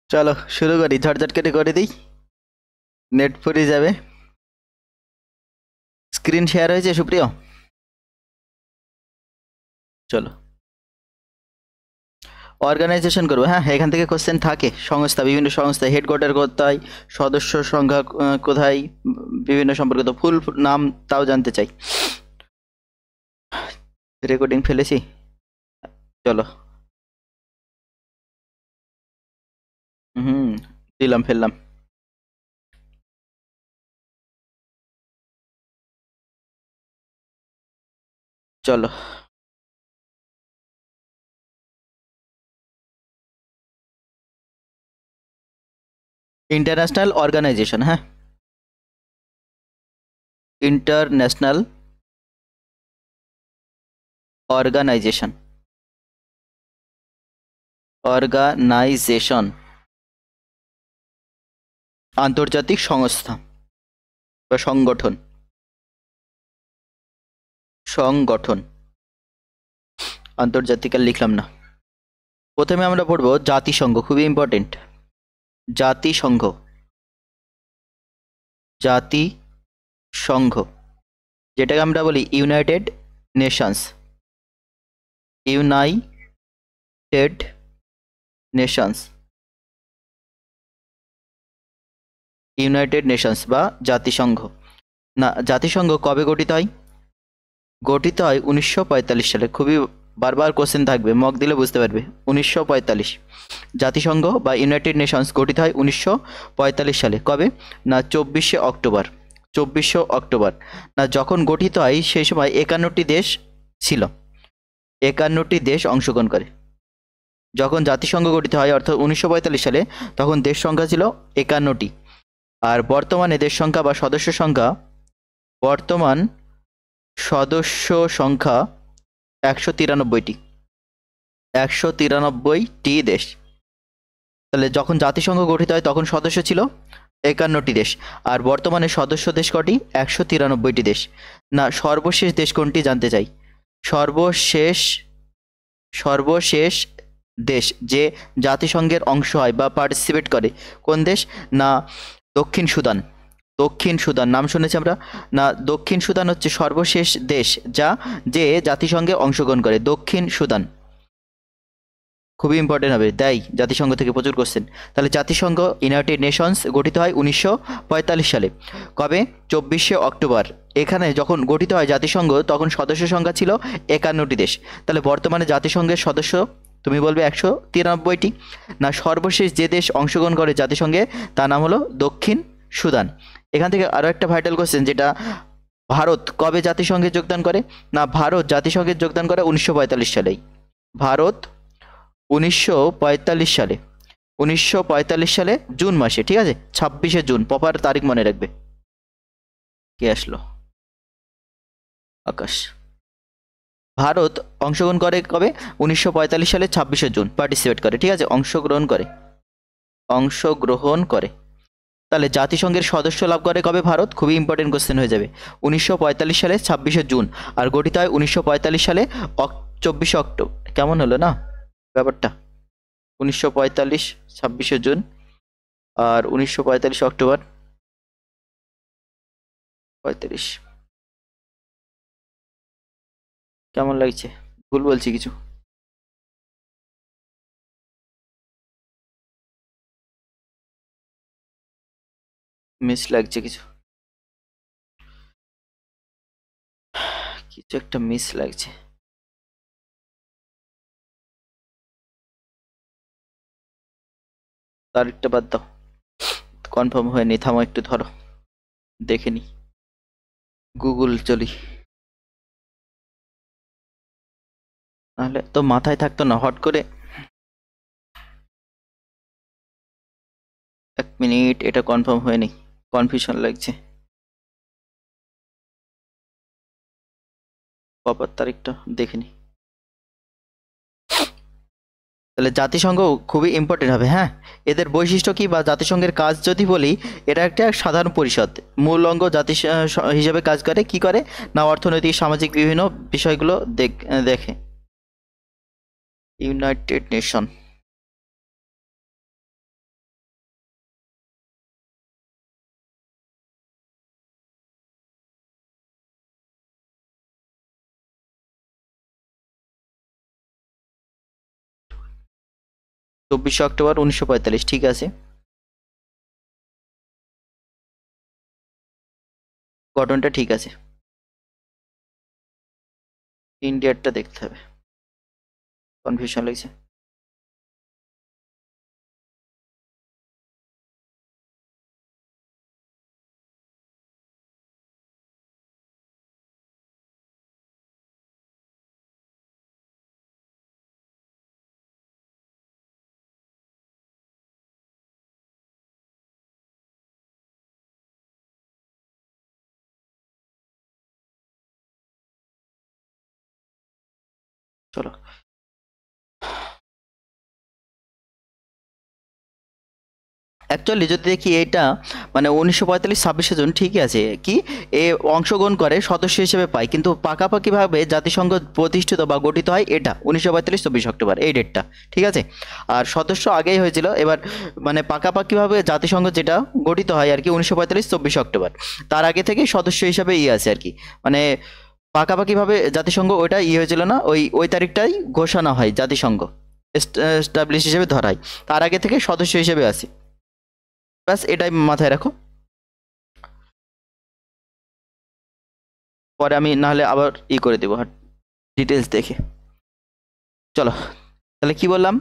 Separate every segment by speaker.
Speaker 1: চলো শুরু করি, ঝটঝট কেটে করে দিই, নেট ফুরিয়ে যাবে। স্ক্রিন শেয়ার হয়েছে সুপ্রিয়? চলো অর্গানাইজেশন করবো। হ্যাঁ, এখান থেকে কোশ্চেন থাকে। সংস্থা, বিভিন্ন সংস্থা হেডকোয়ার্টার কোথায়, সদস্য সংখ্যা কোথায়, বিভিন্ন সম্পর্কিত ফুল নাম তাও জানতে চাই। রেকর্ডিং ফেলেছি, চলো। হুম, দিলাম, ফেললাম। চলো ইন্টারন্যাশনাল অর্গানাইজেশন। হ্যাঁ, ইন্টারন্যাশনাল অর্গানাইজেশন, অর্গানাইজেশন আন্তর্জাতিক সংস্থা বা সংগঠন। সংগঠন আন্তর্জাতিক আর লিখলাম না। প্রথমে আমরা পড়বো জাতিসংঘ, খুবই ইম্পর্টেন্ট। জাতিসংঘ, জাতিসংঘ যেটাকে আমরা বলি United Nations, United Nations, United Nations বা জাতিসংঘ। না, জাতিসংঘ কবে গঠিত হয়? গঠিত হয় 1945 সালে। খুবই বারবার কোশ্চেন থাকবে, মক দিলে বুঝতে পারবে। 1945 জাতিসংঘ বা ইউনাইটেড নেশনস গঠিত হয় 1945 সালে। কবে? না 24শে অক্টোবর। 24শে অক্টোবর। না, যখন গঠিত হয় সেই সময় 51টি দেশ ছিল, 51টি দেশ অংশগ্রহণ করে। যখন জাতিসংঘ গঠিত হয় অর্থাৎ 1945 সালে, তখন দেশ সংখ্যা ছিল 51টি। আর বর্তমানে দেশ সংখ্যা বা সদস্য সংখ্যা, বর্তমান সদস্য সংখ্যা 193টি। 193টি দেশ। তাহলে যখন জাতিসংঘ গঠিত হয় তখন সদস্য ছিল 51টি দেশ, আর বর্তমানে সদস্য দেশ কটি? 193টি দেশ। না, সর্বশেষ দেশ কোনটি জানতে চাই? সর্বশেষ, সর্বশেষ দেশ যে জাতিসংঘের অংশ হয় বা পার্টিসিপেট করে, কোন দেশ? না দক্ষিণ সুদান। দক্ষিণ সুদান নাম শুনেছি আমরা না? দক্ষিণ সুদান হচ্ছে সর্বশেষ দেশ যে জাতিসংঘে অংশগ্রহণ করে, দক্ষিণ সুদান। খুবই ইম্পর্টেন্ট হবে, দেয় জাতিসংঘ থেকে প্রচুর কোশ্চেন। তাহলে জাতিসংঘ ইউনাইটেড নেশনস গঠিত হয় 1945 সালে। কবে? 24শে অক্টোবর। এখানে যখন গঠিত হয় জাতিসংঘ তখন সদস্য সংখ্যা ছিল 51টি দেশ। তাহলে বর্তমানে জাতিসংঘের সদস্য তুমি বলবে 193টি। না, সর্বশেষ যে দেশ অংশগ্রহণ করে জাতিসংঘে তার নাম হলো দক্ষিণ সুদান। এখান থেকে আরও একটা ভাইটাল কোশ্চেন, যেটা ভারত কবে জাতিসংঘে যোগদান করে? না, ভারত জাতিসংঘে যোগদান করে 1945 সালেই। ভারত 1945 সালে, 1945 সালে জুন মাসে, ঠিক আছে? 26শে জুন, প্রপার তারিখ মনে রাখবে। কে আসলো? আকাশ। ভারত অংশগ্রহণ করে কবে? 1945 সালে 26শে জুন, পার্টিসিপেট করে, ঠিক আছে? অংশগ্রহণ করে, অংশগ্রহণ করে। তাহলে জাতিসংঘের সদস্য লাভ করে কবে ভারত? খুবই ইম্পর্টেন্ট কোশ্চেন হয়ে যাবে। 1945 সালে 26শে জুন, আর গঠিত হয় 1945 সালে 24শে অক্টোবর। কেমন হলো না ব্যাপারটা? 1945 26শে জুন আর 1945 অক্টোবর 45। কেমন লাগছে? ভুল বলছি কিছু? মিস লাগছে কিছু? কিছু একটা মিস লাগছে। তারিখটা বাদ দাও, কনফার্ম হয়নি। থামো একটু, ধরো দেখে নি, গুগল চলি, নাহলে তো মাথায় থাকতো না হট করে। এক মিনিট, এটা কনফার্ম হয়নি, কনফিউশন লাগছে। কবার তারিখটা দেখে নি। তাহলে জাতিসংঘ খুবই ইম্পর্টেন্ট হবে। হ্যাঁ, এদের বৈশিষ্ট্য কি বা জাতিসংঘের কাজ যদি বলি, এটা একটা সাধারণ পরিষদ, মূল অঙ্গ জাতি হিসেবে কাজ করে। কি করে? না অর্থনৈতিক সামাজিক বিভিন্ন বিষয়গুলো দেখে। ইউনাইটেড নেশন, 24 অক্টোবর 1945, ঠিক আছে। গঠনটা ঠিক আছে, ইন্ডিয়ারটা দেখতে হবে, কনফিউশন লাগছে। চলো, অ্যাকচুয়ালি যদি দেখি এটা মানে 1945 26শে জুন ঠিকই আছে, কি এ অংশগ্রহণ করে সদস্য হিসেবে পায়, কিন্তু পাকাপাকিভাবে জাতিসংঘ প্রতিষ্ঠিত বা গঠিত হয় এটা 1945 24 অক্টোবর, এই ডেটটা, ঠিক আছে। আর সদস্য আগেই হয়েছিল, এবার মানে পাকাপাকিভাবে জাতিসংঘ যেটা গঠিত হয় আর কি 1945 24 অক্টোবর, তার আগে থেকে সদস্য হিসাবে আছে আর কি, মানে পাকাপাকিভাবে জাতিসংঘ ওইটা হয়েছিল না, ওই ওই তারিখটাই ঘোষণা হয় জাতিসংঘ এস্টাবলিশ হিসেবে ধরায়, তার আগে থেকে সদস্য হিসেবে আছে, ব্যাস এটাই মাথায় রাখো। পরে আমি নাহলে আবার করে দেবো ডিটেলস দেখে। চলো, তাহলে কি বললাম,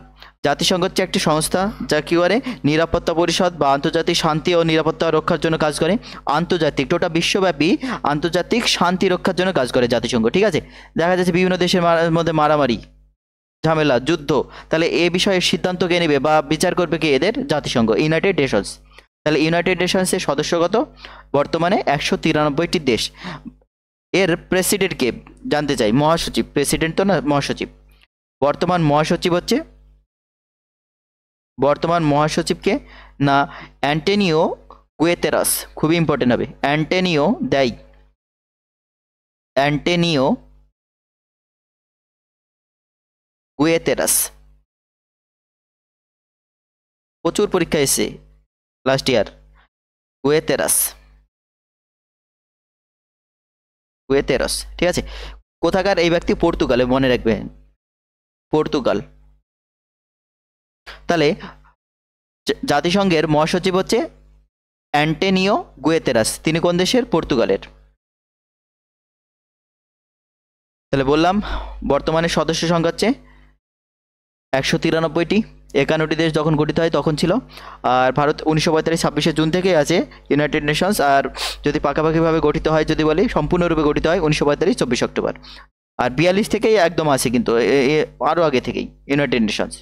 Speaker 1: জাতিসংঘ হচ্ছে একটি সংস্থা যা কি করে নিরাপত্তা পরিষদ বা আন্তর্জাতিক শান্তি ও নিরাপত্তা রক্ষার জন্য কাজ করে, আন্তর্জাতিক টোটা বিশ্বব্যাপী আন্তর্জাতিক শান্তি রক্ষার জন্য কাজ করে জাতিসংঘ, ঠিক আছে। দেখা যাচ্ছে বিভিন্ন দেশের মধ্যে মারামারি ঝামেলা যুদ্ধ, তাহলে এ বিষয়ে সিদ্ধান্ত কে নেবে বা বিচার করবে কে, এদের জাতিসংঘ, ইউনাইটেড নেশনস। তাহলে ইউনাইটেড নেশনসের সদস্যগত বর্তমানে 193টি দেশ। এর প্রেসিডেন্টকে জানতে চাই, মহাসচিব, প্রেসিডেন্ট তো না, মহাসচিব। বর্তমান মহাসচিবকে না অ্যান্টোনিও গুয়েতেরাস, খুবই ইম্পর্টেন্ট হবে, অ্যান্টোনিও গুয়েতেরাস, প্রচুর পরীক্ষা এসে লাস্ট ইয়ার। গুয়েতেরাস, ঠিক আছে। কোথাকার এই ব্যক্তি? পর্তুগালে, মনে রাখবেন, পর্তুগাল। তাহলে জাতিসংঘের মহাসচিব হচ্ছে অ্যান্টোনিও গুয়েতেরাস, তিনি কোন দেশের? পর্তুগালের। তাহলে বললাম বর্তমানে সদস্য সংখ্যা হচ্ছে 193টি, 51টি দেশ যখন গঠিত হয় তখন ছিল। আর ভারত 1945 26শে জুন থেকে আছে ইউনাইটেড নেশনস, আর যদি পাকাপাকিভাবে গঠিত হয়, যদি বলি সম্পূর্ণরূপে গঠিত হয় 1945 24 অক্টোবর। আর 42 থেকেই একদম আছে, কিন্তু আরও আগে থেকেই ইউনাইটেড নেশনস।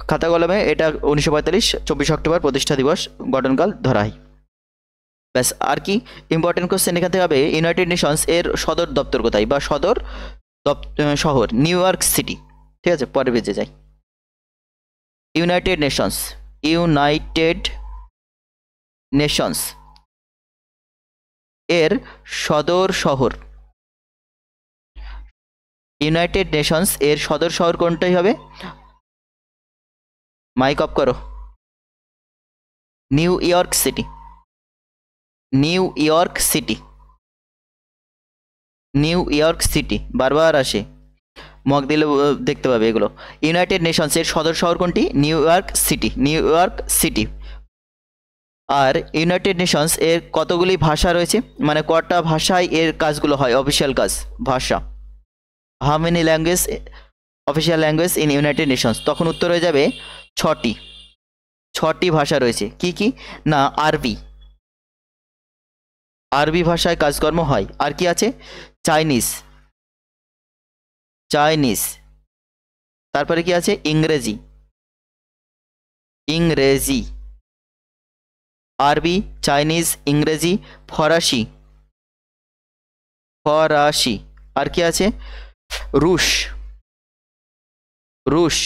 Speaker 1: খাতা কলমে এটা 1945 24 অক্টোবর প্রতিষ্ঠা দিবস গঠনকাল ধরা হয়, ব্যাস। আর কি ইম্পর্টেন্ট কোশ্চেন এখান থেকে হবে, ইউনাইটেড নেশনস এর সদর দপ্তর কোথায় বা সদর শহর? নিউ ইয়র্ক সিটি, ঠিক আছে। পরে বেঁচে যাই, ইউনাইটেড নেশনস এর সদর শহর, ইউনাইটেড নেশনস এর সদর শহর কোনটাই হবে? মাইক অফ করো। নিউ ইয়র্ক সিটি, বারবার আসে, মক দিলে দেখতে পাবে এগুলো। ইউনাইটেড নেশনসের সদর শহর কোনটি? New York city. আর ইউনাইটেড নেশনস এর কতগুলি ভাষা রয়েছে, মানে কটা ভাষায় এর কাজগুলো হয়, অফিসিয়াল কাজ, ভাষা? How many language, official language in United Nations? তখন উত্তর হয়ে যাবে 6টি ভাষা রয়েছে। কি কি না, আরবি ভাষায় কাজকর্ম হয়। আর কি আছে? চাইনিজ, তারপরে কি আছে? ইংরেজি, আরবি, চাইনিজ, ইংরেজি, ফরাসি। আর কি আছে? রুশ,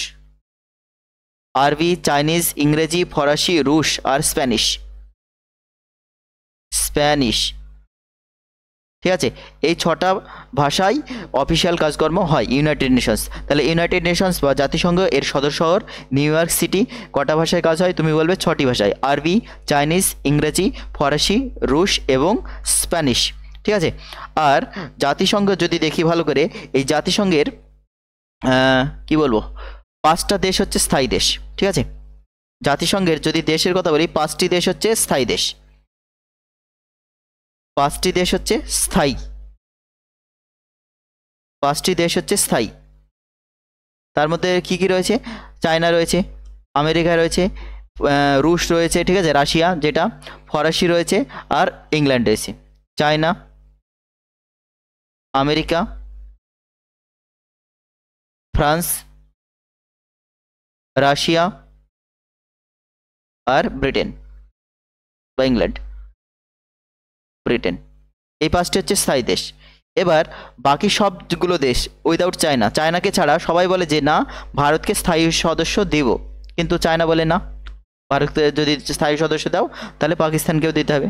Speaker 1: আরবি, চাইনিজ, ইংরেজি, ফরাসি, রুশ, আর স্প্যানিশ, ঠিক আছে। এই 6টা ভাষায় অফিসিয়াল কাজকর্ম হয় ইউনাইটেড নেশনস। তাহলে ইউনাইটেড নেশনস বা জাতিসংঘ এর সদর শহর নিউ ইয়র্ক সিটি, কটা ভাষায় কাজ হয়? তুমি বলবে 6টি ভাষায়, আরবি, চাইনিজ, ইংরেজি, ফরাসি, রুশ এবং স্প্যানিশ, ঠিক আছে। আর জাতিসংঘ যদি দেখি ভালো করে, এই জাতিসংঘের কি বলবো, 5টা দেশ হচ্ছে স্থায়ী দেশ, ঠিক আছে। জাতিসংঘের যদি দেশের কথা বলি, 5টি দেশ হচ্ছে স্থায়ী দেশ, 5টি দেশ হচ্ছে স্থায়ী, 5টি দেশ হচ্ছে স্থায়ী। তার মধ্যে কি কি রয়েছে? চায়না রয়েছে, আমেরিকা রয়েছে, রুশ রয়েছে, ঠিক আছে, রাশিয়া যেটা, ফরাসি রয়েছে, আর ইংল্যান্ড রয়েছে। চায়না, আমেরিকা, ফ্রান্স, রাশিয়া আর ব্রিটেন বা ইংল্যান্ড, ব্রিটেন, এই 5টি হচ্ছে স্থায়ী দেশ। এবার বাকি সবগুলো দেশ উইদাউট চায়না, চায়নাকে ছাড়া সবাই বলে যে না ভারতকে স্থায়ী সদস্য দেব, কিন্তু চায়না বলে না, ভারতকে যদি স্থায়ী সদস্য দাও তাহলে পাকিস্তানকেও দিতে হবে।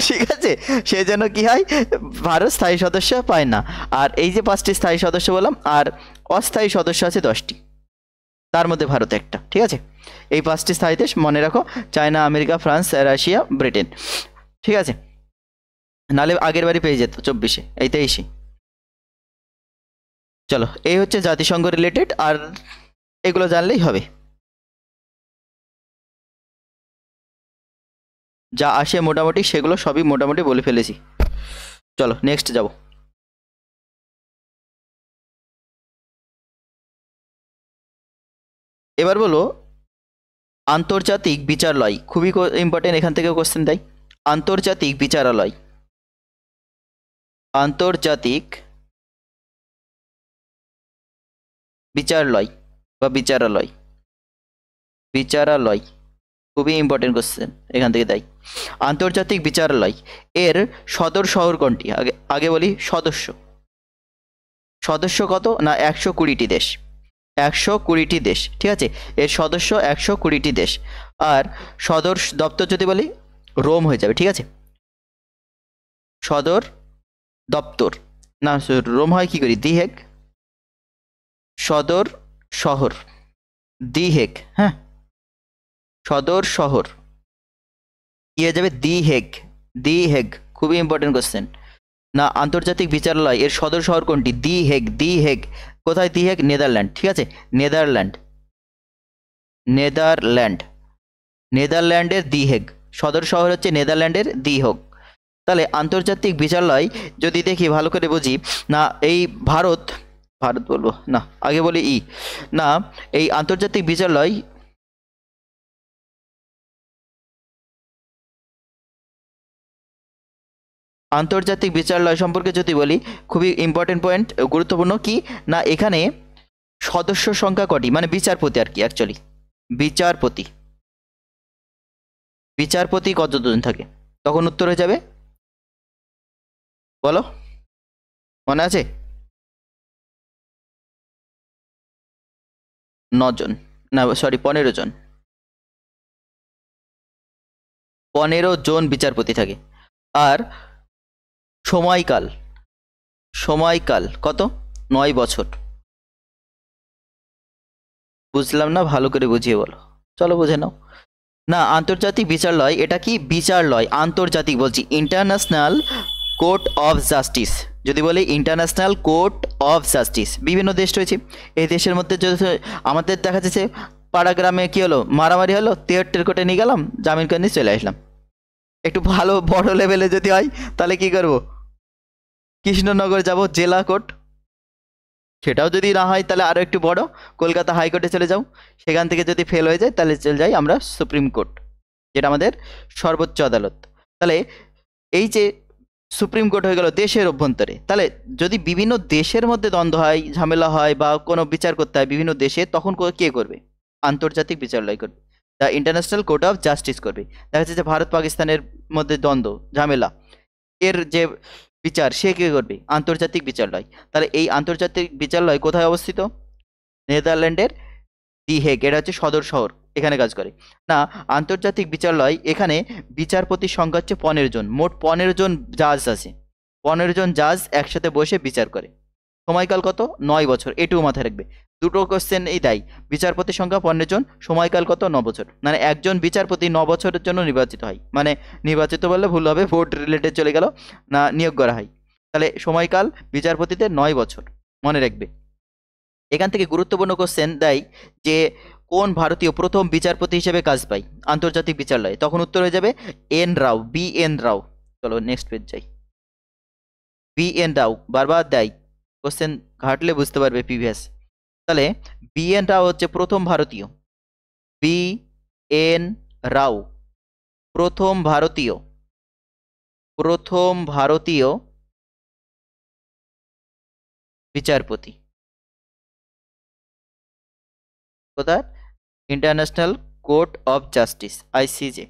Speaker 1: ঠিক আছে, সেই জন্য কি হয়, ভারত স্থায়ী সদস্য পায় না। আর এই যে 5টি স্থায়ী সদস্য বললাম, আর অস্থায়ী সদস্য আছে 10টি, তার মধ্যে ভারত একটা, ঠিক আছে। এই 5টি স্থায়ী দেশ মনে রাখো, China, America, France, Russia, Britain, ঠিক আছে। নালে আগের বারই পেয়ে যেত 24-এ, এই 23-এ। চলো, এই হচ্ছে জাতিসংঘ রিলেটেড, আর এগুলো জানলেই হবে। যা আসে মোটামুটি সেগুলো সবই মোটামুটি বলে ফেলেছি। চলো নেক্সট যাব। এবার বলো আন্তর্জাতিক বিচারালয়, খুবই ইম্পর্টেন্ট, এখান থেকে কোশ্চেন দেয়। আন্তর্জাতিক বিচারালয়, আন্তর্জাতিক বিচারালয় বা বিচারালয়, বিচারালয় খুবই ইম্পর্টেন্ট কোশ্চেন, এখান থেকে দেয়। আন্তর্জাতিক বিচারালয় এর সদর শহর কোনটি? আগে আগে বলি সদস্য, সদস্য কত না 120টি দেশ, 120টি দেশ, ঠিক আছে। এর সদস্য 120টি দেশ। আর সদর দপ্তর যদি বলি রোম হয়ে যাবে, ঠিক আছে। সদর দপ্তর না, রোম হয় কি করি, দি হেগ। সদর শহর দি হেগ, হ্যাঁ, সদর শহর কি হয়ে যাবে, দি হেগ, দি হেগ, খুবই ইম্পর্টেন্ট কোশ্চেন। না আন্তর্জাতিক বিচারালয় এর সদর শহর কোনটি? দি হেগ, দি হেগ কোথায়? দি হেগ নেদারল্যান্ড, ঠিক আছে, নেদারল্যান্ড, নেদারল্যান্ড, নেদারল্যান্ডের দি হেগ, সদর শহর হচ্ছে নেদারল্যান্ডের দি হেগ। তাহলে আন্তর্জাতিক বিচারালয় যদি দেখি ভালো করে বুঝি, না এই ভারত, ভারত বলবো না, আগে বলি না এই আন্তর্জাতিক বিচারালয়, আন্তর্জাতিক বিচারালয় সম্পর্কে যদি বলি, খুবই ইম্পর্টেন্ট পয়েন্ট, গুরুত্বপূর্ণ কি না, এখানে সদস্য সংখ্যা কটি, মানে বিচারপতি আর কি, অ্যাকচুয়ালি বিচারপতি, বিচারপতি কতজন থাকে? তখন উত্তর হয়ে যাবে, বলো, মনে আছে? 9 জন, না সরি 15 জন, 15 জন বিচারপতি থাকে। আর সময়কাল, সময়কাল কত? 9 বছর। বুঝলাম না, ভালো করে বুঝিয়ে বলো। চলো বুঝে নাও। না আন্তর্জাতিক বিচারালয় এটা কি? বিচারালয়, আন্তর্জাতিক বলছি, ইন্টারন্যাশনাল কোর্ট অফ জাস্টিস। যদি বলি ইন্টারন্যাশনাল কোর্ট অফ জাস্টিস, বিভিন্ন দেশ রয়েছে, এই দেশের মধ্যে যদি আমাদের দেখা যাচ্ছে পাড়া গ্রামে কি হলো, মারামারি হলো, 73 কোর্টে নিয়ে গেলাম, জামিন করে নিয়ে চলে আসলাম। একটু ভালো বড় লেভেলে যদি হয় তাহলে কি করব, কৃষ্ণনগর যাব, জেলা কোর্ট। সেটাও যদি না হয় তাহলে আরও একটু বড়, কলকাতা হাইকোর্টে চলে যাও। সেখান থেকে যদি ফেল হয়ে যায় তাহলে চলে যাই আমরা সুপ্রিম কোর্ট, যেটা আমাদের সর্বোচ্চ আদালত। তাহলে এই যে সুপ্রিম কোর্ট হয়ে গেল দেশের অভ্যন্তরে, তাহলে যদি বিভিন্ন দেশের মধ্যে দ্বন্দ্ব হয়, ঝামেলা হয়, বা কোনো বিচার করতে হয় বিভিন্ন দেশে, তখন কে করবে? আন্তর্জাতিক বিচারালয় করবে, the international court of justice করবে। দেখা যাচ্ছে যে ভারত পাকিস্তানের মধ্যে দ্বন্দ্ব ঝামেলা, এর যে বিচার সে কে করবে? আন্তর্জাতিক বিচারালয়। তাহলে এই আন্তর্জাতিক বিচারালয় কোথায় অবস্থিত? নেদারল্যান্ডের দি হেগ, এটা হচ্ছে সদর শহর, এখানে কাজ করে। না আন্তর্জাতিক বিচারালয় এখানে বিচারপতির সংখ্যা হচ্ছে 15 জন, মোট 15 জন জাজ আছে, 15 জন জাজ একসাথে বসে বিচার করে। সময়কাল কত? 9 বছর, এটুকু মাথায় রাখবে। দুটো কোশ্চেন এই দেয়, বিচারপতির সংখ্যা 15 জন, সময়কাল কত? 9 বছর, মানে একজন বিচারপতি 9 বছরের জন্য নির্বাচিত হয়, মানে নির্বাচিত বললে ভুল হবে, ভোট রিলেটেড চলে গেল, না নিয়োগ করা হয়। তাহলে সময়কাল বিচারপতিদের 9 বছর। মনে রাখবে। এখান থেকে গুরুত্বপূর্ণ কোশ্চেন দেয় যে কোন ভারতীয় প্রথম বিচারপতি হিসেবে কাজ পায় আন্তর্জাতিক বিচারালয়ে, তখন উত্তর হয়ে যাবে এন রাও, বি এন রাও। চলো নেক্সট পেজ যাই। বি এন রাও বারবার দেয়, কোশ্চেন ঘাটলে বুঝতে পারবে প্রিভিয়াস। তাহলে বি এন রাও হচ্ছে প্রথম ভারতীয়, বি এন রাও প্রথম ভারতীয় বিচারপতি। কোথায়? International court of justice, ICJ.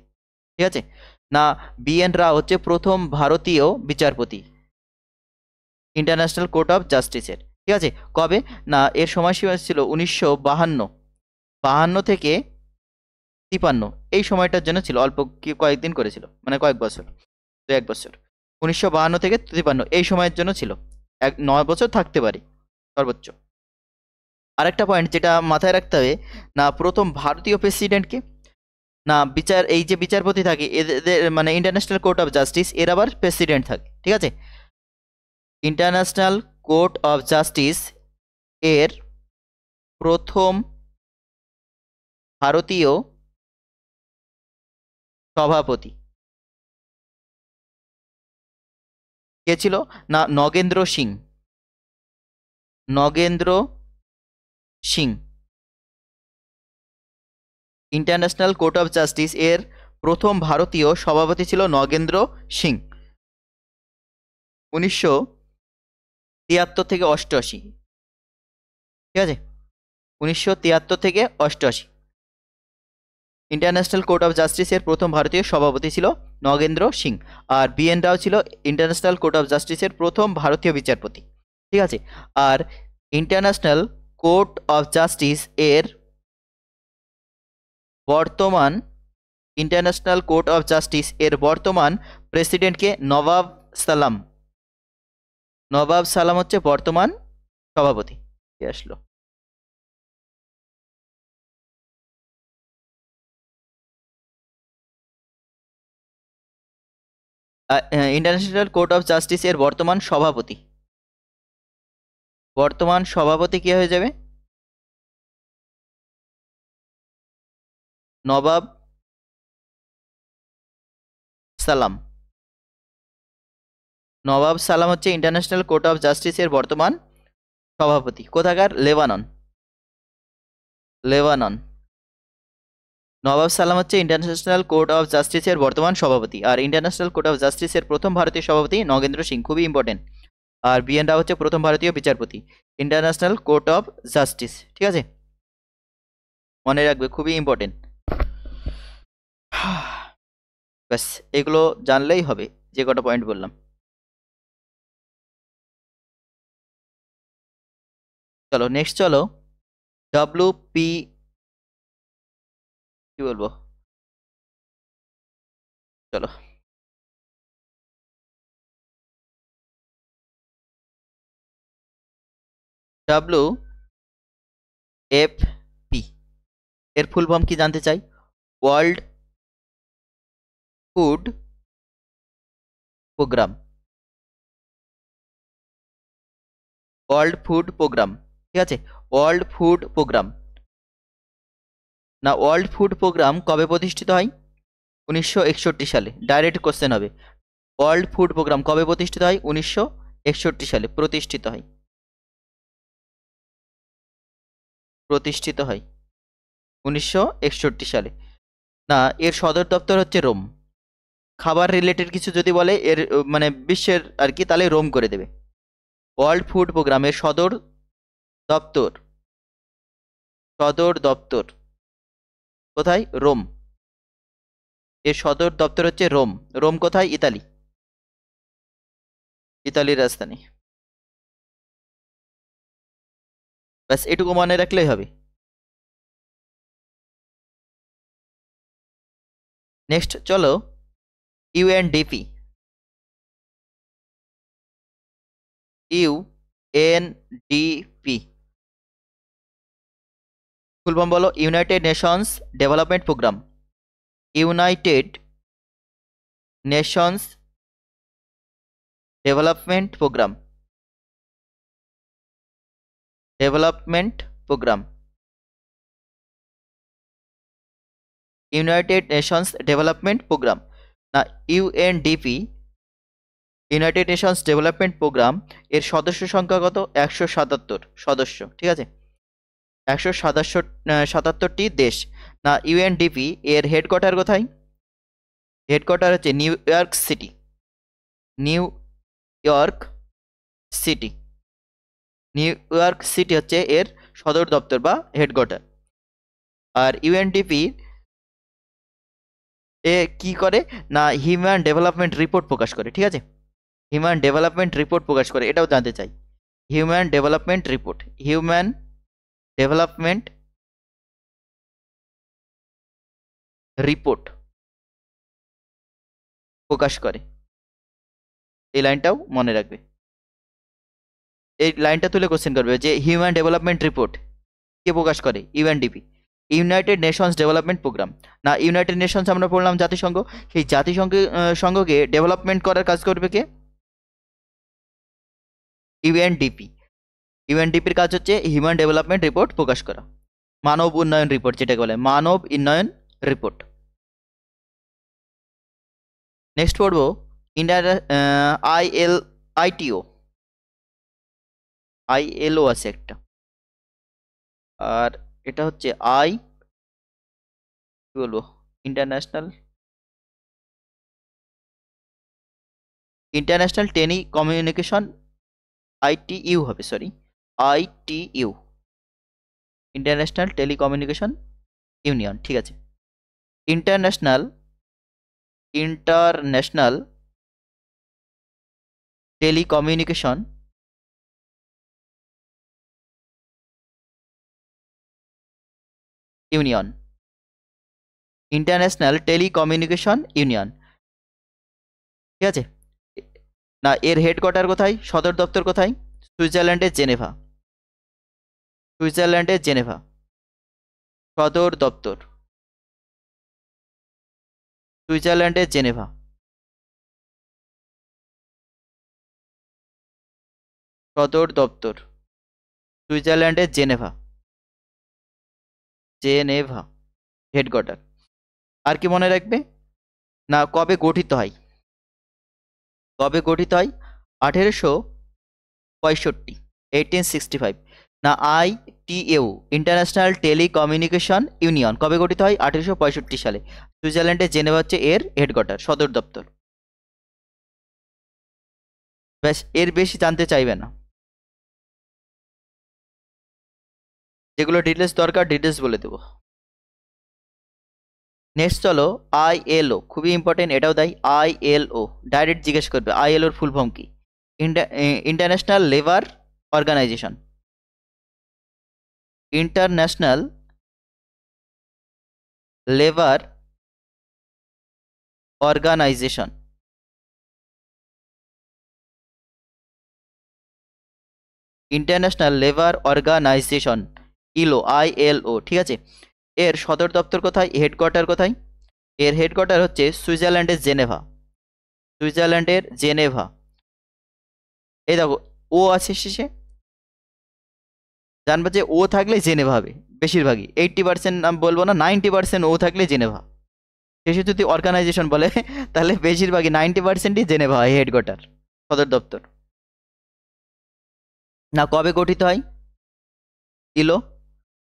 Speaker 1: ঠিক আছে না, বি এন রাও হচ্ছে প্রথম ভারতীয় বিচারপতি ইন্টারন্যাশনাল কোর্ট অফ জাস্টিসের। ঠিক আছে, কবে? না, এর সময়সীমা ছিল 1952 থেকে 53, এই সময়টার জন্য ছিল, অল্প কয়েকদিন করেছিল, মানে কয়েক বছর, 1 বছর। 1952 থেকে 53 এই সময়ের জন্য ছিল, 9 বছর থাকতে পারে সর্বোচ্চ। আরেকটা পয়েন্ট যেটা মাথায় রাখতে হবে, না প্রথম ভারতীয় প্রেসিডেন্টকে, না এই যে বিচারপতি থাকে এদের মানে ইন্টারন্যাশনাল কোর্ট অফ জাস্টিস এর আবার প্রেসিডেন্ট থাকে। ঠিক আছে, ইন্টারন্যাশনাল কোর্ট অফ জাস্টিস এর প্রথম ভারতীয় সভাপতি কে ছিল? না Nagendra Singh. International court of justice এর প্রথম ভারতীয় সভাপতি ছিল নগেন্দ্র সিং, 1973 থেকে 88। ঠিক আছে, 1973 থেকে 88 ইন্টারন্যাশনাল কোর্ট অফ জাস্টিস এর প্রথম ভারতীয় সভাপতি ছিল নগেন্দ্র সিং, আর বি এন রাও ছিল ইন্টারন্যাশনাল কোর্ট অফ জাস্টিসের প্রথম ভারতীয় বিচারপতি। ঠিক আছে, আর ইন্টারন্যাশনাল কোর্ট অফ জাস্টিস এর বর্তমান প্রেসিডেন্টকে নবাব সালাম হচ্ছে বর্তমান সভাপতি। আসলো ইন্টারন্যাশনাল কোর্ট অফ জাস্টিস এর বর্তমান সভাপতি কি হয়ে যাবে? নবাব সালাম হচ্ছে ইন্টারন্যাশনাল কোর্ট অফ জাস্টিস এর বর্তমান সভাপতি। কোথাকার? লেবানন। নবাব সালাম হচ্ছে ইন্টারন্যাশনাল কোর্ট অফ জাস্টিস এর বর্তমান সভাপতি, আর ইন্টারন্যাশনাল কোর্ট অফ জাস্টিস এর প্রথম ভারতীয় সভাপতি নগেন্দ্র সিং, খুবই ইম্পর্টেন্ট। আর বি এন রাও হচ্ছে প্রথম ভারতীয় বিচারপতি ইন্টারন্যাশনাল কোর্ট অফ জাস্টিস। ঠিক আছে, মনে রাখবে, খুবই ইম্পর্টেন্ট। ব্যাস এগুলো জানলেই হবে, যে কটা পয়েন্ট বললাম। চলো নেক্সট, চলো WP কি বলবো, চলো WFP এর ফুল ফর্ম কি জানতে চাই? World food programme. ঠিক আছে, ওয়ার্ল্ড ফুড প্রোগ্রাম। না, ওয়ার্ল্ড ফুড প্রোগ্রাম কবে প্রতিষ্ঠিত হয়? 1961 সালে। ডাইরেক্ট কোশ্চেন হবে, ওয়ার্ল্ড ফুড প্রোগ্রাম কবে প্রতিষ্ঠিত হয়? 1961 সালে প্রতিষ্ঠিত হয় 1961 সালে। না, এর সদর দপ্তর হচ্ছে রোম। খাবার রিলেটেড কিছু যদি বলে এর মানে বিশ্বের আর কি, তাহলে রোম করে দেবে। ওয়ার্ল্ড ফুড প্রোগ্রামের সদর দপ্তর কোথায়? রোম। এর সদর দপ্তর হচ্ছে রোম। রোম কোথায়? ইতালির রাজধানী। ব্যাস এটুকু মনে রাখলেই হবে। নেক্সট চলো ইউএনডিপি। ফুল ফর্ম বলো? United Nations development programme. United Nations development programme. Development programme, United Nations development programme. না UNDP, United Nations development programme, এর সদস্য সংখ্যা কত? 177 সদস্য, ঠিক আছে, 177টি দেশ। না ইউএনডিপি এর হেডকোয়ার্টার কোথায়? হেডকোয়ার্টার হচ্ছে new York city, new York city, new York city হচ্ছে এর সদর দপ্তর বা হেডকোয়ার্টার। আর ইউএনডিপি এ কি করে? না হিউম্যান ডেভেলপমেন্ট রিপোর্ট প্রকাশ করে, ঠিক আছে, হিউম্যান ডেভেলপমেন্ট রিপোর্ট প্রকাশ করে, এটাও জানতে চাই। Human development report, human development report প্রকাশ করে, এই লাইনটাও মনে রাখবে। এই লাইনটা তুলে কোশ্চেন করবে যে হিউম্যান ডেভেলপমেন্ট রিপোর্ট কে প্রকাশ করে? UNDP, United Nations development programme. না ইউনাইটেড নেশনস আমরা পড়লাম জাতিসংঘ, সেই জাতিসংঘকে ডেভেলপমেন্ট করার কাজ করবে কে? ইউএনডিপি। ইউএনডিপির কাজ হচ্ছে হিউম্যান ডেভেলপমেন্ট রিপোর্ট প্রকাশ করা, মানব উন্নয়ন রিপোর্ট যেটাকে বলে মানব উন্নয়ন রিপোর্ট। নেক্সট পড়বো আইটিও, আইএলও আছে একটা, আর এটা হচ্ছে কি বলবো, ইন্টারন্যাশনাল টেলিকমিউনিকেশন, আইটিইউ হবে, sorry, ITU, international telecommunication union, ঠিক আছে, international telecommunication union, international telecommunication union, ঠিক আছে। না এর হেডকোয়ার্টার কোথায়? সদর দপ্তর কোথায়? সুইজারল্যান্ডের জেনেভা, সুইজারল্যান্ডের জেনেভা সদর দপ্তর, সুইজারল্যান্ডের জেনেভা, সদর দপ্তর সুইজারল্যান্ডের জেনেভা, জেনেভা হেডকোয়ার্টার। আর কি মনে রাখবে? না কবে গঠিত হয়? কবে গঠিত হয়? 1865, 1865। না আইটিইউ, ইন্টারন্যাশনাল টেলিকমিউনিকেশন ইউনিয়ন কবে গঠিত হয়? 1865 সালে। সুইজারল্যান্ডের জেনেভা হচ্ছে এর হেডকোয়ার্টার, সদর দপ্তর। ব্যাস, এর বেশি জানতে চাইবে না, যেগুলো ডিটেলস দরকার ডিটেলস বলে দেবো। নেক্সট চলো আইএলও, খুবই ইম্পর্টেন্ট, এটাও তাই। আইএলও ডাইরেক্ট জিজ্ঞেস করবে আইএলওর ফুল ফর্ম কি? International labour Organization, International labour Organization, International labour Organization, ইলো, আইএলও, ঠিক আছে। এর সদর দপ্তর কোথায়? হেডকোয়ার্টার কোথায়? এর হেডকোয়ার্টার হচ্ছে সুইজারল্যান্ডের জেনেভা, সুইজারল্যান্ডের জেনেভা। এই দেখো ও আছে শেষে, জানবা যে ও থাকলে জেনেভা হবে বেশিরভাগই, 80% আমি বলবো না, 90% ও থাকলে জেনেভা। শেষে যদি অর্গানাইজেশন বলে তাহলে বেশিরভাগই 90%ই জেনেভা হয় হেডকোয়ার্টার, সদর দপ্তর। না কবে গঠিত হয় ইলো?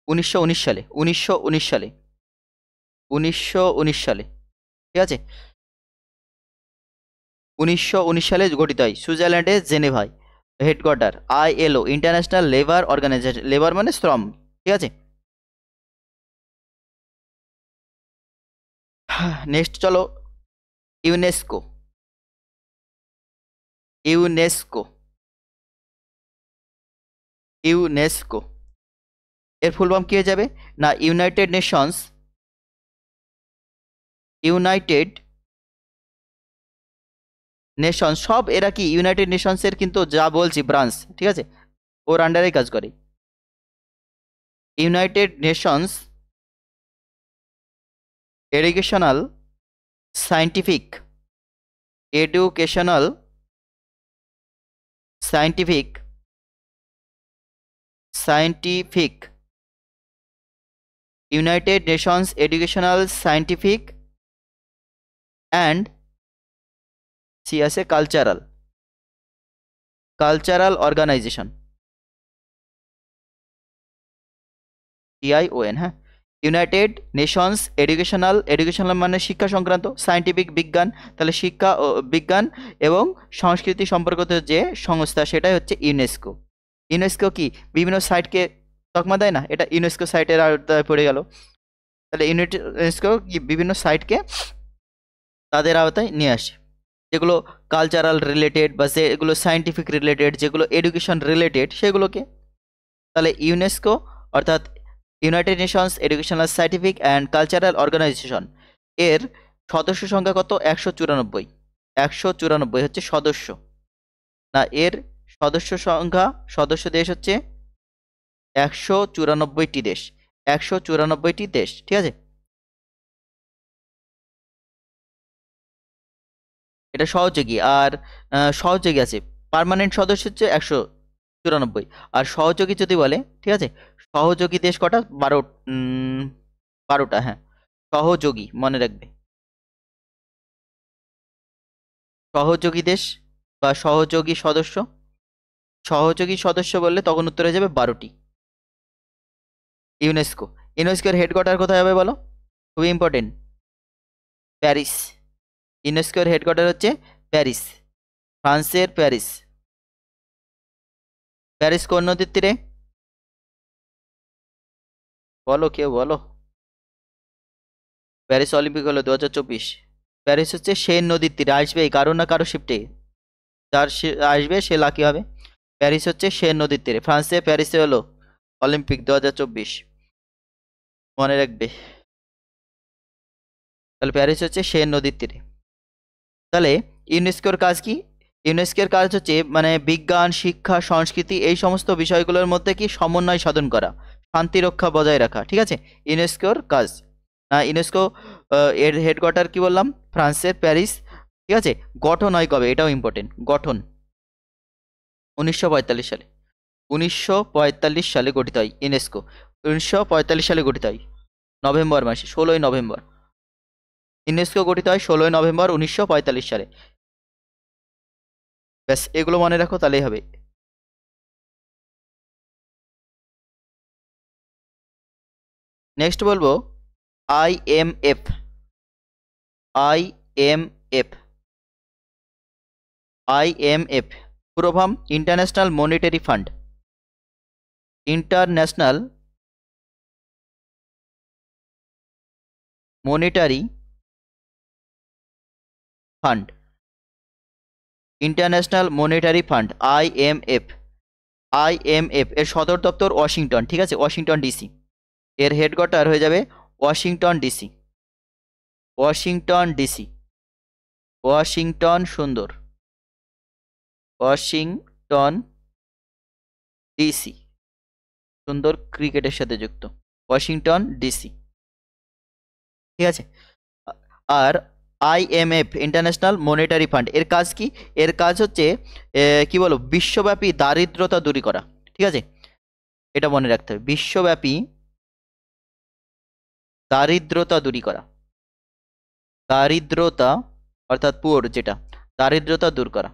Speaker 1: 1919 সালে, 1919 সালে, 1919 সালে, ঠিক আছে, 1919 সালে গঠিত হয় সুইজারল্যান্ডের জেনেভায়, headquarter ILO, international labour organization, labour মানে শ্রম, ঠিক আছে। নেক্সট চলো ইউনেস্কো, ইউনেস্কো, ইউনেস্কো এর ফুল ফর্ম কি হয়ে যাবে? না ইউনাইটেড নেশনস, ইউনাইটেড নেশন, সব এরা কি ইউনাইটেড নেশনসের কিন্তু যা বলছি ব্রাঞ্চ, ঠিক আছে, ওর আন্ডারেই কাজ করে। United nations educational scientific, educational, scientific, scientific, united nations educational scientific and সি আছে কালচারাল অর্গানাইজেশন, TION, হ্যাঁ। ইউনাইটেড নেশনস এডুকেশনাল মানে শিক্ষা সংক্রান্ত, সায়েন্টিফিক বিজ্ঞান, তাহলে শিক্ষা ও বিজ্ঞান এবং সংস্কৃতি সম্পর্কিত যে সংস্থা সেটাই হচ্ছে ইউনেস্কো। ইউনেস্কো কি বিভিন্ন সাইটকে তকমা দেয় না, এটা ইউনেস্কো সাইটের আওতায় পড়ে গেল। তাহলে ইউনেস্কো কি বিভিন্ন সাইটকে তাদের আওতায় নিয়ে আসে, যেগুলো কালচারাল রিলেটেড বা যেগুলো সায়েন্টিফিক রিলেটেড, যেগুলো এডুকেশন রিলেটেড সেগুলোকে। তাহলে ইউনেস্কো অর্থাৎ united nations educational scientific and cultural organization এর সদস্য সংখ্যা কত? 194। 194 হচ্ছে সদস্য, না এর সদস্য দেশ হচ্ছে 194টি দেশ, 194টি দেশ, ঠিক আছে। এটা সহযোগী, আর সহযোগী আছে, পার্মানেন্ট সদস্য হচ্ছে 194, আর সহযোগী যদি বলে, ঠিক আছে, সহযোগী দেশ কটা? 12টা, হ্যাঁ, সহযোগী মনে রাখবে, সহযোগী দেশ বা সহযোগী সদস্য বললে তখন উত্তর হয়ে যাবে 12টি। ইউনেস্কোর হেডকোয়ার্টার কোথায় হবে বলো? খুবই ইম্পর্টেন্ট, প্যারিস। ইউনেস্কোর হেডকোয়ার্টার হচ্ছে প্যারিস, ফ্রান্সের প্যারিস। প্যারিস কোন নদীর তীরে? বলো, কেউ বলো। প্যারিস অলিম্পিক হলো 2024। প্যারিস হচ্ছে সেন নদীর তীরে, আসবে কারো না কারো শিফটে, যার আসবে সে লাকি হবে। প্যারিস হচ্ছে সেন নদীর তীরে, ফ্রান্সে প্যারিসে হলো অলিম্পিক 2024, মনে রাখবে। তাহলে প্যারিস হচ্ছে সেন নদীর তীরে। তাহলে ইউনেস্কোর কাজ কি? ইউনেস্কোর কাজ হচ্ছে মানে বিজ্ঞান, শিক্ষা, সংস্কৃতি এই সমস্ত বিষয়গুলোর মধ্যে কি সমন্বয় সাধন করা, শান্তি রক্ষা বজায় রাখা, ঠিক আছে, ইউনেস্কোর কাজ। ইউনেস্কো এর হেডকোয়ার্টার কি বললাম? ফ্রান্সের প্যারিস, ঠিক আছে। গঠন হয় কবে? এটাও ইম্পর্টেন্ট, গঠন 1945 সালে। 1945 সালে গঠিত হয় ইউনেস্কো, 1945 সালে গঠিত হয় নভেম্বর মাসে, 16ই নভেম্বর। ইউনেস্কো গঠিত হয় 16ই নভেম্বর 1945 সালে। ব্যাস, এগুলো মনে রাখো তাহলেই হবে। নেক্সট বলবো IMF। IMF পুরো form international monetary fund. International monetary fund, international monetary fund, IMF এর সদর দপ্তর ওয়াশিংটন, ঠিক আছে, ওয়াশিংটন DC। এর হেডকোয়ার্টার হয়ে যাবে ওয়াশিংটন DC। ওয়াশিংটন সুন্দর, ওয়াশিংটন DC, সুন্দর ক্রিকেটের সাথে যুক্ত, ওয়াশিংটন DC, ঠিক আছে। আর IMF ইন্টারন্যাশনাল মনিটারি ফান্ড এর কাজ কি? এর কাজ হচ্ছে কি বলো, বিশ্বব্যাপী দারিদ্রতা দূর করা, ঠিক আছে, এটা মনে রাখতে হবে, বিশ্বব্যাপী দারিদ্রতা দূর করা, দারিদ্রতা অর্থাৎ পুয়ার, যেটা দারিদ্রতা দূর করা।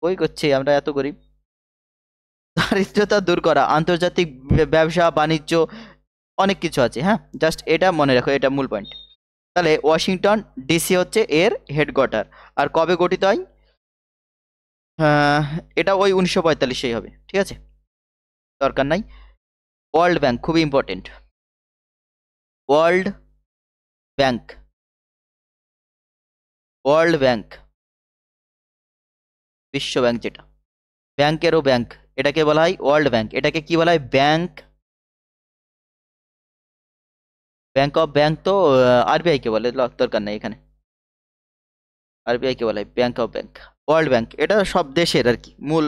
Speaker 1: ওই করছে আমরা এত গরিব, দারিদ্রতা দূর করা, আন্তর্জাতিক ব্যবসা বাণিজ্য, অনেক কিছু আছে, হ্যাঁ, জাস্ট এটা মনে রাখো, এটা মূল পয়েন্ট। তাহলে ওয়াশিংটন DC হচ্ছে এর হেডকোয়ার্টার। আর কবে গঠিত হয়? এটা ওই 1945 হবে, ঠিক আছে, দরকার নাই। ওয়ার্ল্ড ব্যাংক খুবই ইম্পর্টেন্ট, ওয়ার্ল্ড ব্যাংক, বিশ্ব ব্যাংক, যেটা ব্যাংকেরও ব্যাংক, এটাকে বলা হয় ওয়ার্ল্ড ব্যাংক। এটাকে কি বলা হয়? ব্যাংক অফ ব্যাংক, তো RBI কে বলে, দরকার নাই এখানে, RBI কে বলা হয় bank of bank. World bank এটা সব দেশের আর কি মূল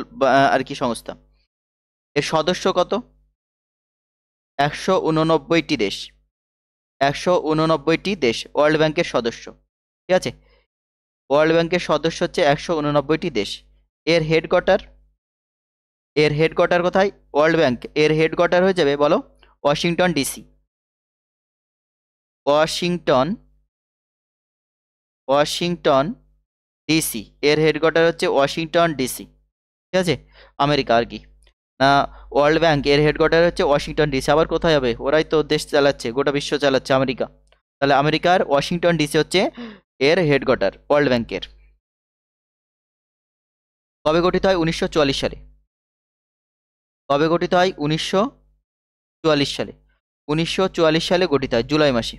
Speaker 1: আর কি সংস্থা। এর সদস্য কত? 189টি দেশ, 189টি দেশ ওয়ার্ল্ড ব্যাংকের সদস্য, ঠিক আছে। ওয়ার্ল্ড ব্যাংকের সদস্য হচ্ছে 189টি দেশ। এর হেডকোয়ার্টার এর হেডকোয়ার্টার কোথায়? ওয়ার্ল্ড ব্যাংক এর হেডকোয়ার্টার হয়ে যাবে বলো Washington DC. Washington Washington DC এর হেডকোয়ার্টার হচ্ছে ওয়াশিংটন ডিসি, ঠিক আছে, আমেরিকা আর কি। না ওয়ার্ল্ড ব্যাংক এর হেডকোয়ার্টার হচ্ছে ওয়াশিংটন ডিসি, আবার কোথায় হবে? ওরাই তো দেশ চালাচ্ছে, গোটা বিশ্ব চালাচ্ছে, আমেরিকা। তাহলে আমেরিকার ওয়াশিংটন ডিসি হচ্ছে এর হেডকোয়ার্টার ওয়ার্ল্ড ব্যাংকের। কবে গঠিত হয়? 1944 সালে। কবে গঠিত হয়? 1944 সালে। 1944 সালে গঠিত হয়, জুলাই মাসে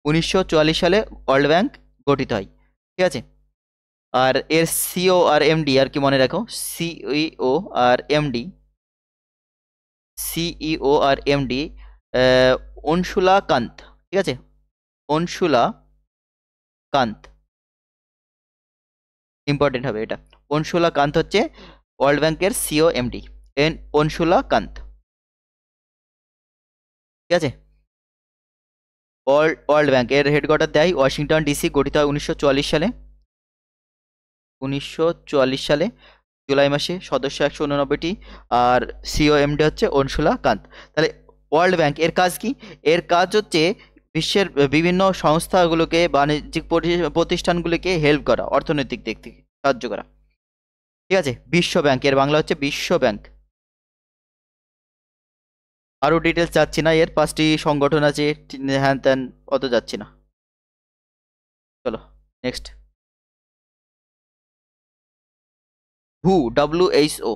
Speaker 1: 1944 সালে ওয়ার্ল্ড ব্যাংক গঠিত হয়, ঠিক আছে। আর এর সিও আর এমডি আর কি মনে রাখো, সিইও আর এমডি, সিইও আর এমডি অনশুলা কান্ত, ঠিক আছে, অনশুলা কান্ত, ইম্পর্টেন্ট হবে এটা। অনশুলা কান্ত হচ্ছে ওয়ার্ল্ড ব্যাংকের সিও এমডি, অনশুলা কান্ত, ঠিক আছে। ওয়ার্ল্ড ব্যাংক এর হেডকোয়ার্টার দেয় ওয়াশিংটন ডিসি, গঠিত হয় 1944 সালে। 1944 সালে জুলাই মাসে, সদস্য 189টি, আর সিও এমডি হচ্ছে অনশুলা কান্ত। তাহলে ওয়ার্ল্ড ব্যাংক এর কাজ কি? এর কাজ হচ্ছে বিশ্বের বিভিন্ন সংস্থাগুলোকে, বাণিজ্যিক প্রতিষ্ঠানগুলিকে হেল্প করা, অর্থনৈতিক দিক থেকে সাহায্য করা, ঠিক আছে। বিশ্ব ব্যাংক এর বাংলা হচ্ছে বিশ্ব ব্যাংক। আরো ডিটেলস যাচ্ছি না, এর 5টি সংগঠন আছে, হ্যান ত্যান অত যাচ্ছি না। চলো নেক্সট। হু, WHO,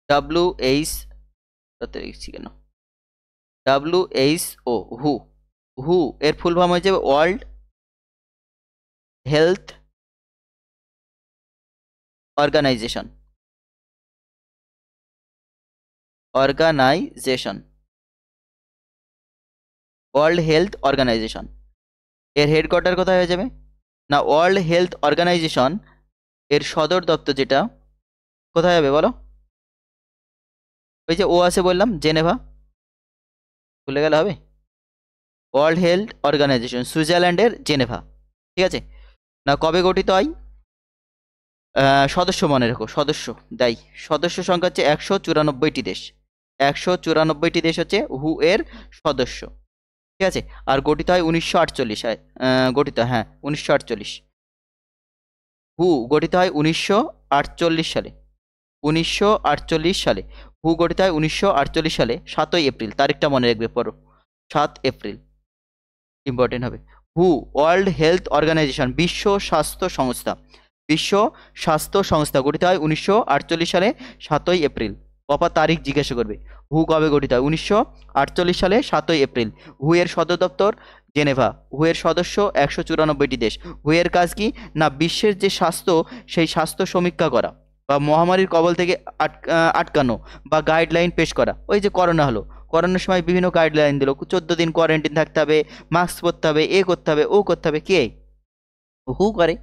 Speaker 1: WH তাতে লিখছি কেন? WHO, হু। হু এর ফুল ফর্ম হয়ে যাবে world health organization. Organization, world health organization. এর হেডকোয়ার্টার কোথায় হয়ে যাবে? না ওয়ার্ল্ড হেলথ অর্গানাইজেশন এর সদর দপ্তর যেটা কোথায় হবে বলো? ওই যে ও আছে বললাম, জেনেভা, ভুলে গেলে হবে? ওয়ার্ল্ড হেলথ অর্গানাইজেশন সুইজারল্যান্ডের জেনেভা, ঠিক আছে। না কবে গঠিত হয়? সদস্য মনে রেখো, সদস্য দেয়, সদস্য সংখ্যা হচ্ছে 194টি দেশ। 194টি দেশ হচ্ছে হু এর সদস্য, ঠিক আছে। আর গঠিত হয় 1948 গঠিত, হ্যাঁ 1948। হু গঠিত হয় 1948 সালে। 1948 সালে হু গঠিত হয় 1948 সালে 7ই এপ্রিল, তারিখটা মনে রাখবে, পড়ো 7 এপ্রিল, ইম্পর্টেন্ট হবে। হু ওয়ার্ল্ড হেলথ অর্গানাইজেশন, বিশ্ব স্বাস্থ্য সংস্থা, বিশ্ব স্বাস্থ্য সংস্থা গঠিত হয় 1948 সালে 7ই এপ্রিল। পাপা তারিখ জিজ্ঞাসা করবে। হু কবে গঠিত হয়? 1948 সালে 7ই এপ্রিল। হু এর সদর দপ্তর জেনেভা। হু এর সদস্য 194টি দেশ। হু এর কাজ কি? না বিশ্বের যে স্বাস্থ্য, সেই স্বাস্থ্য সমীক্ষা করা, বা মহামারীর কবল থেকে আটকানো, বা গাইডলাইন পেশ করা। ওই যে করোনা হলো, করোনার সময় বিভিন্ন গাইডলাইন দিল, 14 দিন কোয়ারেন্টাইন থাকতে হবে, মাস্ক পরতে হবে, এ করতে হবে, ও করতে হবে, কে? হু করে।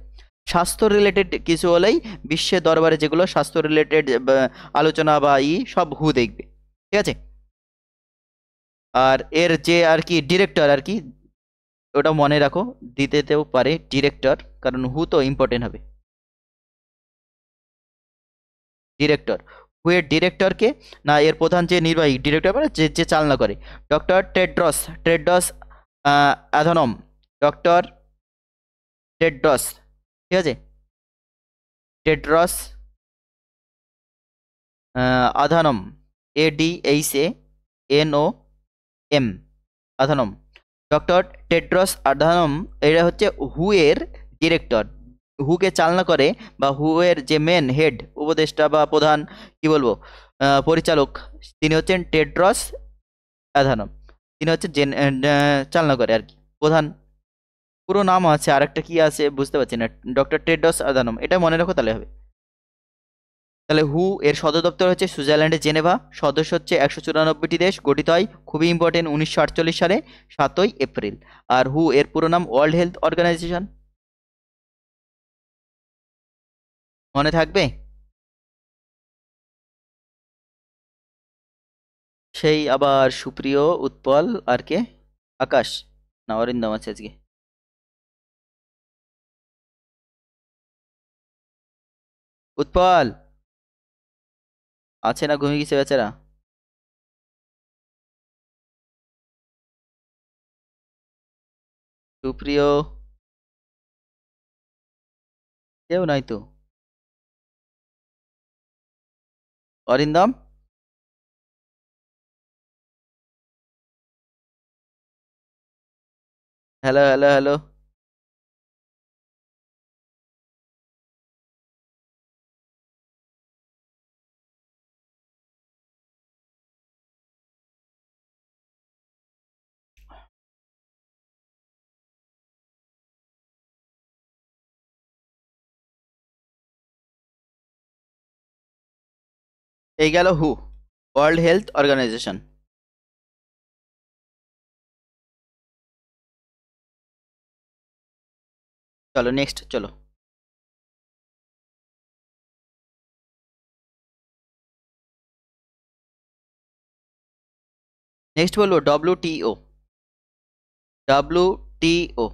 Speaker 1: স্বাস্থ্য রিলেটেড কিছু হলেই বিশ্বের দরবারে যেগুলো স্বাস্থ্য রিলেটেড আলোচনা বা সব হু দেখবে, ঠিক আছে। আর এর যে আর কি ডিরেক্টর আর কি, ওটা মনে রাখো, দিতেও পারে ডিরেক্টর, কারণ হু তো ইম্পর্টেন্ট হবে। ডিরেক্টর, হু এর ডিরেক্টরকে, না এর প্রধান যে নির্বাহী ডিরেক্টর মানে যে যে চালনা করে, doctor Tedros Adhanom, doctor Tedros, ঠিক আছে, Tedros Adhanom, ADHANOM, Adhanom, doctor Tedros Adhanom, এরা হচ্ছে হু এর ডিরেক্টর, হুকে চালনা করে, বা হু এর যে মেন হেড, উপদেষ্টা বা প্রধান, কি বলবো, পরিচালক, তিনি হচ্ছেন টেড্রস অ্যাধানম। তিনি হচ্ছে চালনা করে আর কি, প্রধান। পুরো নাম আছে, আরেকটা কি আছে বুঝতে পারছি না, ডক্টর টেড্রস আধানম, এটা মনে রাখো তাহলে হবে। তাহলে হু এর সদর দপ্তর হচ্ছে সুইজারল্যান্ডের জেনেভা, সদস্য হচ্ছে 194টি দেশ, গঠিত হয় খুবই ইম্পর্টেন্ট 1948 সালে 7ই এপ্রিল। আর হু এর পুরো নাম ওয়ার্ল্ড হেলথ অর্গানাইজেশন, মনে থাকবে? সেই আবার সুপ্রিয়, উৎপল, আর কে? আকাশ, না অরিন্দম আছে আজকে। উৎপল আছে না ঘুমিয়ে গেছে বেচারা? সুপ্রিয়, কেউ নাই তো। Arindam, hello hello hello. এই গেল হু, ওয়ার্ল্ড হেলথ অর্গানাইজেশন। চলো নেক্সট, চলো নেক্সট বলবো ডব্লিউটিও। ডব্লিউটিও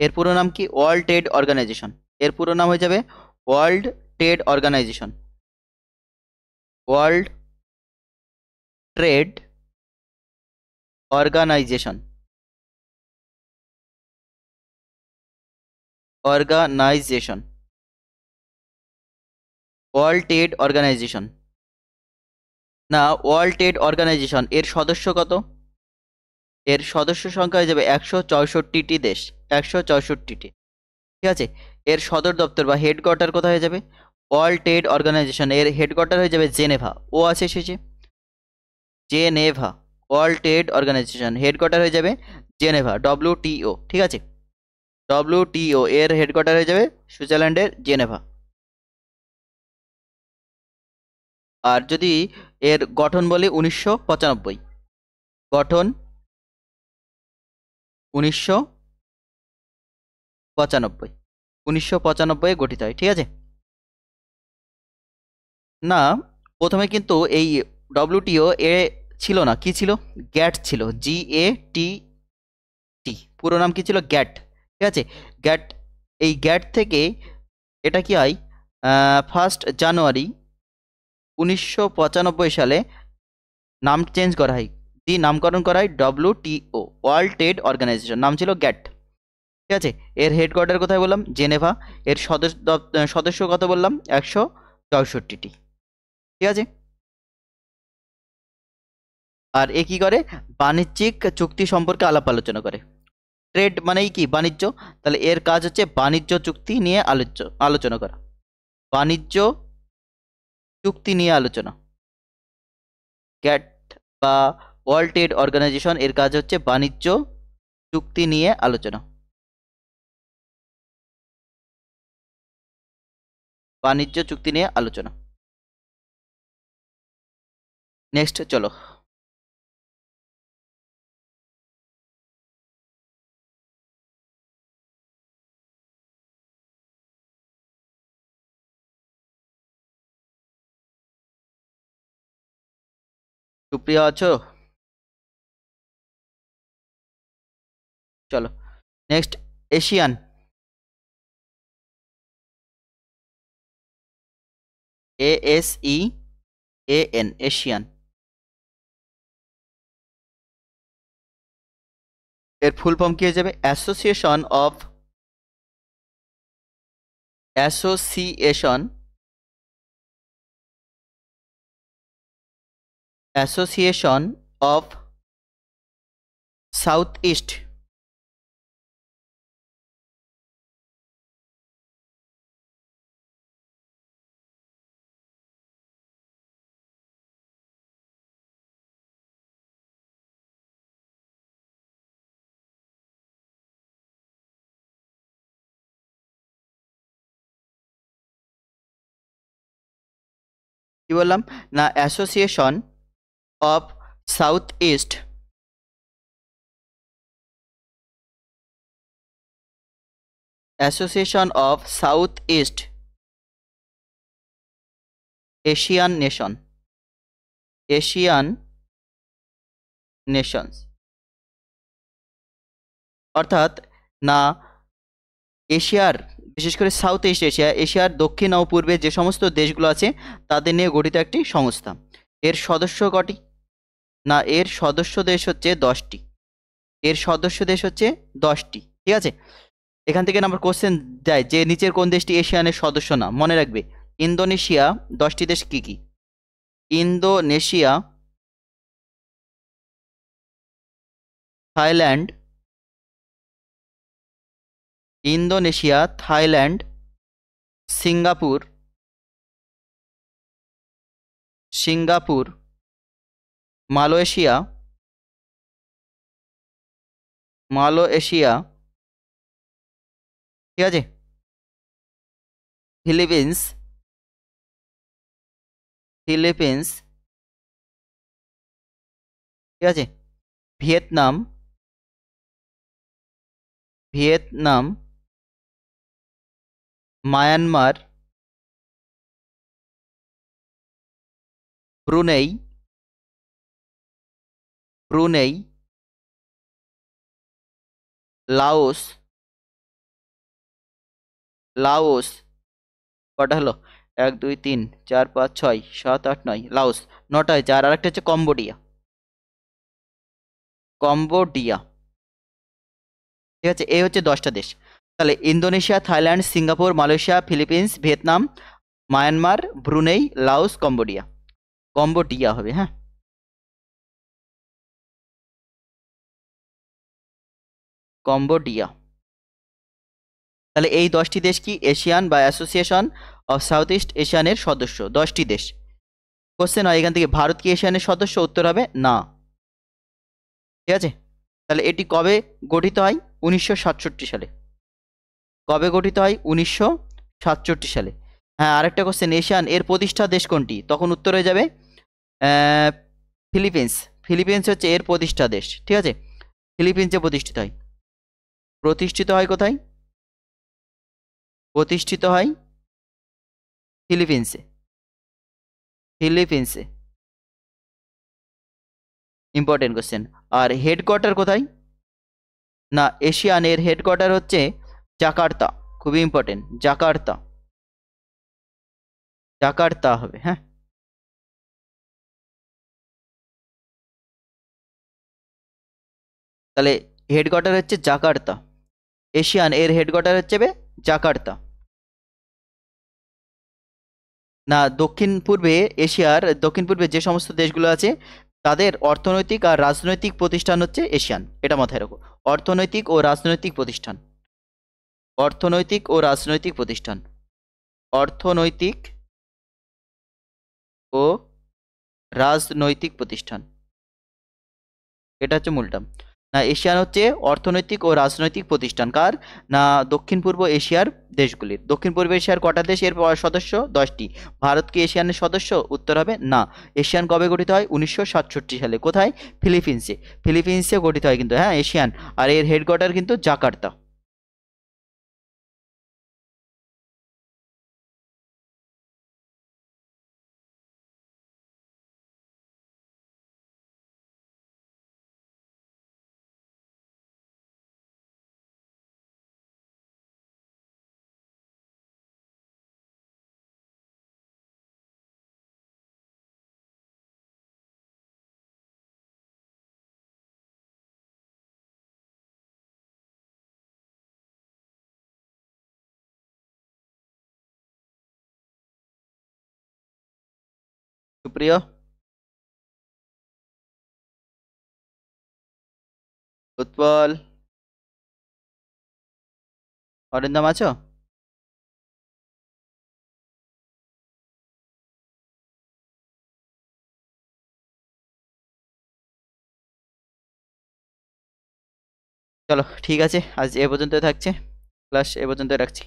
Speaker 1: এর পুরো নাম কি? World trade organization. এর পুরো নাম হয়ে যাবে world trade organization. World trade organization. Organization, world trade organization. না, ওয়ার্ল্ড ট্রেড অর্গানাইজেশন এর সদস্য কত? এর সদস্য সংখ্যা হয়ে যাবে 164টি দেশ, 164টি। ঠিক আছে, এর সদর দপ্তর বা হেডকোয়ার্টার কোথায় হয়ে যাবে? ওয়ার্ল্ড ট্রেড অর্গানাইজেশন এর হেডকোয়ার্টার হয়ে যাবে জেনেভা। ও আছে শেষে, Geneva. World trade organization headquarter হয়ে যাবে জেনেভা, ডব্লিউটিও। ঠিক আছে, ডব্লিউটিও এর হেডকোয়ার্টার হয়ে যাবে সুইজারল্যান্ডের জেনেভা। আর যদি এর গঠন বলি 1995, গঠন 1995, 1995 গঠিত হয়। ঠিক আছে, না প্রথমে কিন্তু এই ডব্লিউটিও এ ছিল না, কি ছিল? গ্যাট ছিল, GATT। পুরো নাম কি ছিল? গ্যাট। ঠিক আছে, গ্যাট। এই গ্যাট থেকে এটা কি হয়, 1 জানুয়ারি 1995 সালে নাম চেঞ্জ করা হয়, নামকরণ করা হয় ডব্লিউটিও, ওয়ার্ল্ড ট্রেড অর্গানাইজেশন। নাম ছিল গ্যাট। ঠিক আছে, এর হেডকোয়ার্টার কোথায় বললাম? জেনেভা। এর সদস্য কত বললাম? 164টি। ঠিক আছে, আর এ কি করে? বাণিজ্যিক চুক্তি সম্পর্কে আলাপ আলোচনা করে। ট্রেড মানেই কি? বাণিজ্য। তাহলে এর কাজ হচ্ছে বাণিজ্য চুক্তি নিয়ে আলোচনা করা। বাণিজ্য চুক্তি নিয়ে আলোচনা। গ্যাট বা ওয়ার্ল্ড ট্রেড অর্গানাইজেশন এর কাজ হচ্ছে বাণিজ্য চুক্তি নিয়ে আলোচনা। বাণিজ্য চুক্তি নিয়ে আলোচনা। নেক্সট চলো। সুপ্রিয়া আছো? চলো নেক্সট, এশিয়ান। ASEAN, Asian. এর ফুল ফর্ম কি হয়ে যাবে? অ্যাসোসিয়েশন অফ সাউথ ইস্ট কি বললাম? না, association of south east, association of south east Asian nation, Asian Nations. অর্থাৎ না এশিয়ার বিশেষ করে সাউথ ইস্ট এশিয়া, এশিয়ার দক্ষিণ ও পূর্বে যে সমস্ত দেশগুলো আছে তাদের নিয়ে গঠিত একটি সংস্থা। এর সদস্য কটি? না, এর সদস্য দেশ হচ্ছে 10টি। এর সদস্য দেশ হচ্ছে 10টি, ঠিক আছে। এখান থেকে আমার কোশ্চেন দেয় যে নিচের কোন দেশটি এশিয়ানের সদস্য না। মনে রাখবে, ইন্দোনেশিয়া 10টি দেশ কি কি? Indonesia, Thailand, Indonesia, Thailand, Singapore, Singapore, Malaysia, Malaysia, ঠিক আছে, ফিলিপিন্স, ফিলিপিন্স, ঠিক আছে, Vietnam, Vietnam, Myanmar, Brunei, Brunei, Laos, Laos, কটা হলো? 1 2 3 4 5 6 7 8 9, লাওস 9টা হয়েছে। আর আরেকটা হচ্ছে কম্বোডিয়া, কম্বোডিয়া, ঠিক আছে। এই হচ্ছে 10টা দেশ। তাহলে Indonesia, Thailand, Singapore, Malaysia, Philippines, Vietnam, Myanmar, Brunei, Laos, Cambodia. Cambodia হবে, হ্যাঁ, কম্বোডিয়া। তাহলে এই 10টি দেশ কি এশিয়ান বা অ্যাসোসিয়েশন অফ সাউথ ইস্ট এশিয়ানের সদস্য? 10টি দেশ। কোশ্চেন হয় এখান থেকে, ভারত কি এশিয়ানের সদস্য? উত্তর হবে না, ঠিক আছে। তাহলে এটি কবে গঠিত হয়? 1967 সালে। কবে গঠিত হয়? 1967 সালে। হ্যাঁ, আরেকটা কোশ্চেন, এশিয়ান এর প্রতিষ্ঠা দেশ কোনটি? তখন উত্তর হয়ে যাবে ফিলিপিন্স। ফিলিপিন্স হচ্ছে এর প্রতিষ্ঠা দেশ, ঠিক আছে। ফিলিপিন্সে প্রতিষ্ঠিত হয়। প্রতিষ্ঠিত হয় কোথায়? প্রতিষ্ঠিত হয় ফিলিপিন্সে, ফিলিপিন্সে, ইম্পর্টেন্ট কোশ্চেন। আর হেডকোয়ার্টার কোথায়? না, এশিয়ান এর হেডকোয়ার্টার হচ্ছে জাকার্তা, খুবই ইম্পর্টেন্ট, জাকার্তা, জাকার্তা হবে, হ্যাঁ। তাহলে হেডকোয়ার্টার হচ্ছে জাকার্তা, এশিয়ান এর হেডকোয়ার্টার হচ্ছে জাকার্তা। না, দক্ষিণ পূর্বে এশিয়ার দক্ষিণ পূর্বে যে সমস্ত দেশগুলো আছে তাদের অর্থনৈতিক আর রাজনৈতিক প্রতিষ্ঠান হচ্ছে এশিয়ান, এটা মাথায় রাখো। অর্থনৈতিক ও রাজনৈতিক প্রতিষ্ঠান, অর্থনৈতিক ও রাজনৈতিক প্রতিষ্ঠান, অর্থনৈতিক ও রাজনৈতিক প্রতিষ্ঠান, এটা হচ্ছে মূল টার্ম। না, এশিয়ান হচ্ছে অর্থনৈতিক ও রাজনৈতিক প্রতিষ্ঠান কার? না, দক্ষিণ পূর্ব এশিয়ার দেশগুলির। দক্ষিণ পূর্ব এশিয়ার কটা দেশ এর সদস্য? 10টি। ভারত কি এশিয়ানের সদস্য? উত্তর হবে না। এশিয়ান কবে গঠিত হয়? 1967 সালে। কোথায়? ফিলিপিন্সে। ফিলিপিন্সে গঠিত হয় কিন্তু, হ্যাঁ, এশিয়ান। আর এর হেডকোয়ার্টার কিন্তু জাকার্তা। সুপ্রিয়, উৎপল, অরিন্দম আছো? চলো, ঠিক আছে, আজ এ পর্যন্ত থাকছে, ক্লাস এ পর্যন্ত রাখছি।